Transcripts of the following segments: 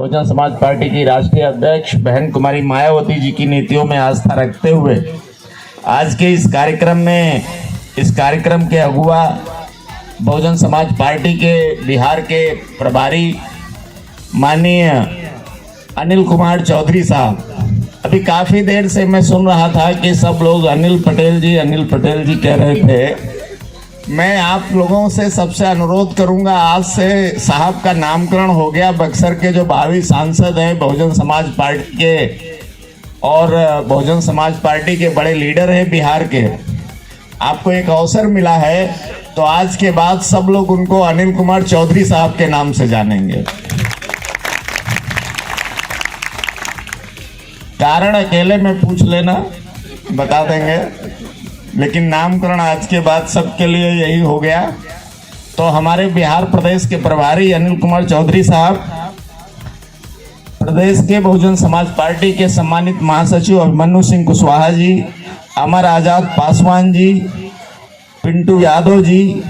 Bahujan Samaj party की राष्ट्रीय अध्यक्ष बहन कुमारी मायावती जी की नीतियों में आस्था रखते हुए आज के इस कार्यक्रम के अगुवा बहुजन समाज पार्टी के बिहार के प्रभारी माननीय अनिल कुमार चौधरी साहब, अभी काफ़ी देर से मैं सुन रहा था कि सब लोग अनिल पटेल जी कह रहे थे। मैं आप लोगों से सबसे अनुरोध करूंगा, आज से साहब का नामकरण हो गया। बक्सर के जो भावी सांसद हैं बहुजन समाज पार्टी के और बहुजन समाज पार्टी के बड़े लीडर हैं बिहार के, आपको एक अवसर मिला है, तो आज के बाद सब लोग उनको अनिल कुमार चौधरी साहब के नाम से जानेंगे। कारण अकेले में पूछ लेना, बता देंगे, लेकिन नामकरण आज के बाद सबके लिए यही हो गया। तो हमारे बिहार प्रदेश के प्रभारी अनिल कुमार चौधरी साहब, प्रदेश के बहुजन समाज पार्टी के सम्मानित महासचिव अभिमन्यु सिंह कुशवाहा जी, अमर आजाद पासवान जी, पिंटू यादव जी,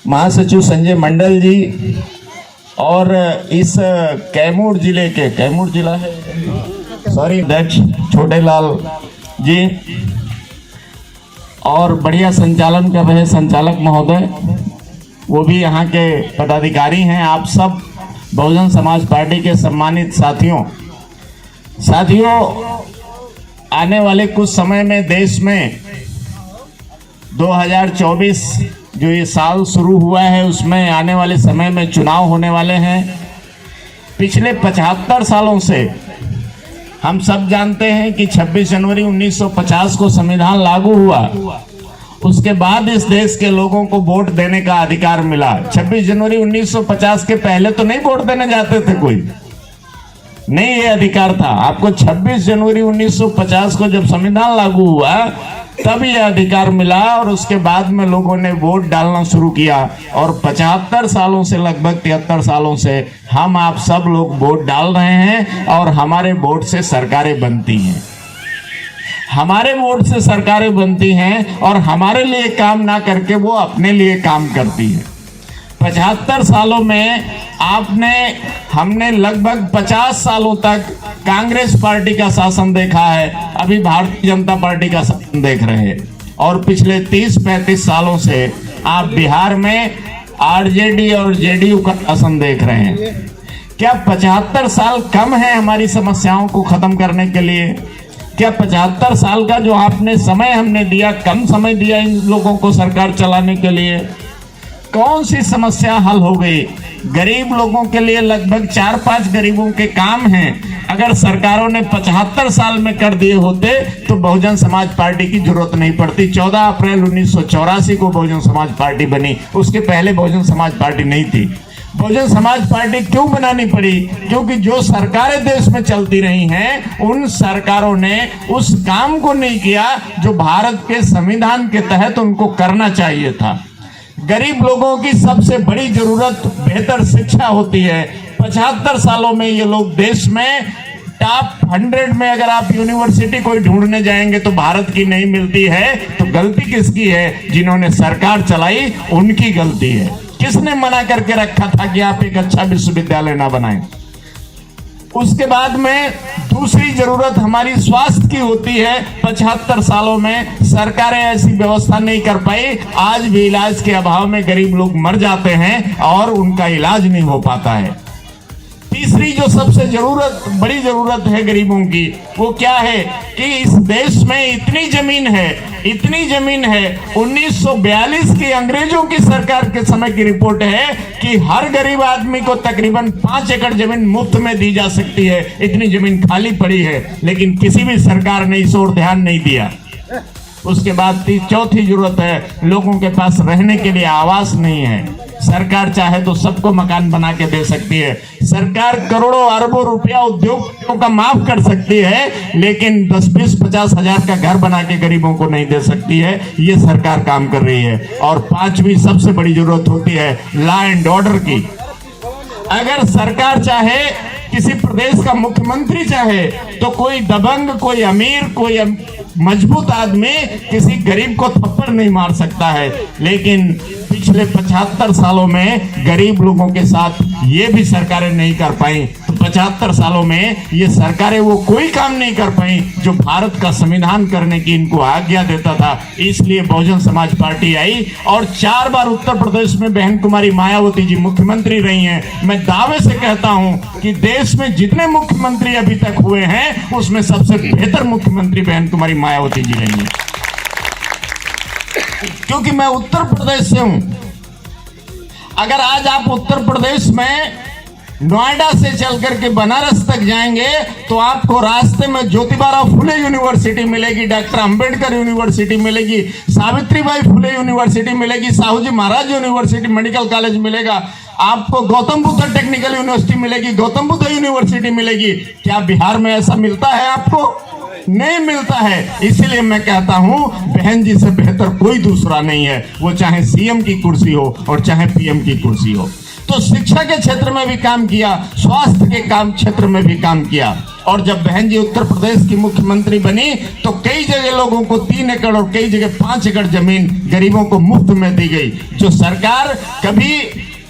महासचिव संजय मंडल जी, और इस कैमूर जिले के अध्यक्ष छोटेलाल जी, और बढ़िया संचालन कर रहे संचालक महोदय, वो भी यहाँ के पदाधिकारी हैं। आप सब बहुजन समाज पार्टी के सम्मानित साथियों, आने वाले कुछ समय में देश में 2024 जो ये साल शुरू हुआ है, उसमें आने वाले समय में चुनाव होने वाले हैं। पिछले 75 सालों से हम सब जानते हैं कि 26 जनवरी 1950 को संविधान लागू हुआ, उसके बाद इस देश के लोगों को वोट देने का अधिकार मिला। 26 जनवरी 1950 के पहले तो नहीं वोट देने जाते थे, कोई नहीं ये अधिकार था। आपको 26 जनवरी 1950 को जब संविधान लागू हुआ तब यह अधिकार मिला, और उसके बाद में लोगों ने वोट डालना शुरू किया। और 75 सालों से, लगभग 73 सालों से हम आप सब लोग वोट डाल रहे हैं, और हमारे वोट से सरकारें बनती हैं। हमारे वोट से सरकारें बनती हैं और हमारे लिए काम ना करके वो अपने लिए काम करती है। 75 सालों में हमने लगभग 50 सालों तक कांग्रेस पार्टी का शासन देखा है, अभी भारतीय जनता पार्टी का शासन देख रहे हैं, और पिछले 30-35 सालों से आप बिहार में आरजेडी और जेडीयू का शासन देख रहे हैं। क्या 75 साल कम है हमारी समस्याओं को खत्म करने के लिए? क्या 75 साल का जो आपने समय हमने दिया, कम समय दिया इन लोगों को सरकार चलाने के लिए? कौन सी समस्या हल हो गई? गरीब लोगों के लिए लगभग 4-5 गरीबों के काम हैं, अगर सरकारों ने 75 साल में कर दिए होते तो बहुजन समाज पार्टी की जरूरत नहीं पड़ती। 14 अप्रैल 1984 को बहुजन समाज पार्टी बनी, उसके पहले बहुजन समाज पार्टी नहीं थी। बहुजन समाज पार्टी क्यों बनानी पड़ी? क्योंकि जो सरकारें देश में चलती रही हैं, उन सरकारों ने उस काम को नहीं किया जो भारत के संविधान के तहत उनको करना चाहिए था। गरीब लोगों की सबसे बड़ी जरूरत बेहतर शिक्षा होती है। 75 सालों में ये लोग देश में टॉप 100 में अगर आप यूनिवर्सिटी कोई ढूंढने जाएंगे तो भारत की नहीं मिलती है। तो गलती किसकी है? जिन्होंने सरकार चलाई उनकी गलती है। किसने मना करके रखा था कि आप एक अच्छा विश्वविद्यालय ना बनाएं? उसके बाद में दूसरी जरूरत हमारी स्वास्थ्य की होती है। 75 सालों में सरकारें ऐसी व्यवस्था नहीं कर पाई, आज भी इलाज के अभाव में गरीब लोग मर जाते हैं और उनका इलाज नहीं हो पाता है। तीसरी जो सबसे बड़ी जरूरत है गरीबों की, वो क्या है कि इस देश में इतनी जमीन है 1942 की अंग्रेजों की सरकार के समय की रिपोर्ट है कि हर गरीब आदमी को तकरीबन 5 एकड़ जमीन मुफ्त में दी जा सकती है। इतनी जमीन खाली पड़ी है, लेकिन किसी भी सरकार ने इस ओर ध्यान नहीं दिया। उसके बाद चौथी जरूरत है, लोगों के पास रहने के लिए आवास नहीं है। सरकार चाहे तो सबको मकान बना के दे सकती है। सरकार करोड़ों अरबों रुपया उद्योगों का माफ कर सकती है, लेकिन 10-20-50 हजार का घर बना के गरीबों को नहीं दे सकती है। ये सरकार काम कर रही है। और पांचवी सबसे बड़ी जरूरत होती है लॉ एंड ऑर्डर की। अगर सरकार चाहे, किसी प्रदेश का मुख्यमंत्री चाहे, तो कोई दबंग, कोई अमीर, कोई मजबूत आदमी किसी गरीब को थप्पड़ नहीं मार सकता है। लेकिन पिछले 75 सालों में गरीब लोगों के साथ ये भी सरकारें नहीं कर पाई। तो 75 सालों में ये सरकारें वो कोई काम नहीं कर पाई जो भारत का संविधान करने की इनको आज्ञा देता था। इसलिए बहुजन समाज पार्टी आई और 4 बार उत्तर प्रदेश में बहन कुमारी मायावती जी मुख्यमंत्री रही हैं। मैं दावे से कहता हूं कि देश में जितने मुख्यमंत्री अभी तक हुए हैं उसमें सबसे बेहतर मुख्यमंत्री बहन कुमारी मायावती जी रही हैं। क्योंकि मैं उत्तर प्रदेश से हूं। अगर आज आप उत्तर प्रदेश में नोएडा से चल करके बनारस तक जाएंगे तो आपको रास्ते में ज्योतिबा फुले यूनिवर्सिटी मिलेगी, डॉक्टर अंबेडकर यूनिवर्सिटी मिलेगी, सावित्रीबाई फुले यूनिवर्सिटी मिलेगी, साहू जी महाराज यूनिवर्सिटी मेडिकल कॉलेज मिलेगा, आपको गौतम बुद्ध टेक्निकल यूनिवर्सिटी मिलेगी, गौतम बुद्ध यूनिवर्सिटी मिलेगी। क्या बिहार में ऐसा मिलता है? आपको नहीं मिलता है। इसीलिए मैं कहता हूं बहन जी से बेहतर कोई दूसरा नहीं है, वो चाहे सीएम की कुर्सी हो और चाहे पीएम की कुर्सी हो। तो शिक्षा के क्षेत्र में भी काम किया, स्वास्थ्य के काम क्षेत्र में भी काम किया। और जब बहन जी उत्तर प्रदेश की मुख्यमंत्री बनी तो कई जगह लोगों को 3 एकड़ और कई जगह 5 एकड़ जमीन गरीबों को मुफ्त में दी गई। जो सरकार कभी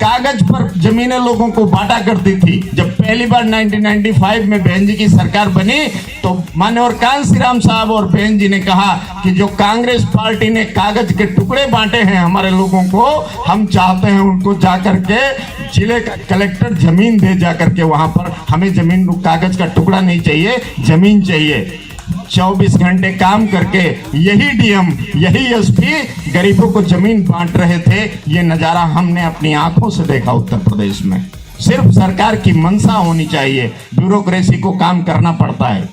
कागज पर जमीनें लोगों को बांटा करती थी, जब पहली बार 1995 में बहन जी की सरकार बनी तो माननीय कांशीराम साहब और बहन जी ने कहा कि जो कांग्रेस पार्टी ने कागज के टुकड़े बांटे हैं हमारे लोगों को, हम चाहते हैं उनको जाकर के जिले का कलेक्टर जमीन दे जाकर के वहां पर। हमें जमीन, कागज का टुकड़ा नहीं चाहिए, जमीन चाहिए। 24 घंटे काम करके यही डीएम, यही एसपी गरीबों को जमीन बांट रहे थे। ये नजारा हमने अपनी आंखों से देखा उत्तर प्रदेश में। सिर्फ सरकार की मंशा होनी चाहिए, ब्यूरोक्रेसी को काम करना पड़ता है।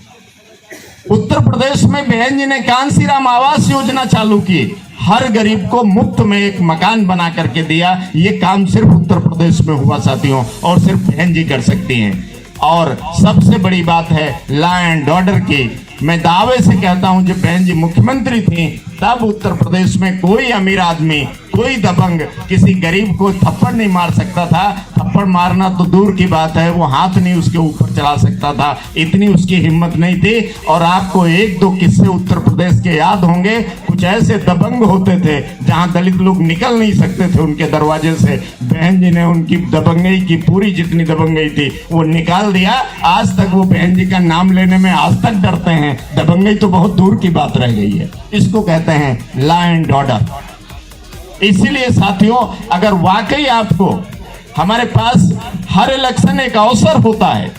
उत्तर प्रदेश में बहन जी ने कांशीराम आवास योजना चालू की, हर गरीब को मुफ्त में एक मकान बना करके दिया। ये काम सिर्फ उत्तर प्रदेश में हुआ साथियों, और सिर्फ बहन जी कर सकती हैं। और सबसे बड़ी बात है लॉ एंड ऑर्डर की। मैं दावे से कहता हूं जब बहन जी मुख्यमंत्री थी तब उत्तर प्रदेश में कोई अमीर आदमी, कोई दबंग किसी गरीब को थप्पड़ नहीं मार सकता था। थप्पड़ मारना तो दूर की बात है, वो हाथ नहीं उसके ऊपर चला सकता था, इतनी उसकी हिम्मत नहीं थी। और आपको 1-2 किस्से उत्तर प्रदेश के याद होंगे, कुछ ऐसे दबंग होते थे जहां दलित लोग निकल नहीं सकते थे उनके दरवाजे से। बहन जी ने उनकी दबंगई की पूरी जितनी दबंगई थी वो निकाल दिया। आज तक वो बहन जी का नाम लेने में आज तक डरते हैं। दबंगई तो बहुत दूर की बात रह गई है। इसको कहते हैं लॉ एंड ऑर्डर। इसीलिए साथियों, अगर वाकई आपको, हमारे पास हर इलेक्शन एक अवसर होता है,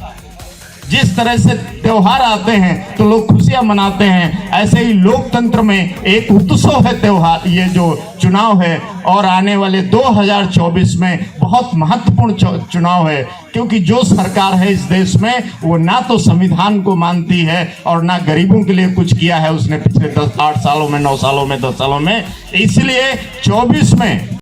जिस तरह से त्योहार आते हैं तो लोग खुशियां मनाते हैं, ऐसे ही लोकतंत्र में एक उत्सव है त्योहार, ये जो चुनाव है। और आने वाले 2024 में बहुत महत्वपूर्ण चुनाव है, क्योंकि जो सरकार है इस देश में वो ना तो संविधान को मानती है और ना गरीबों के लिए कुछ किया है उसने पिछले 8 सालों में, 9 सालों में, 10 सालों में। इसलिए 24 में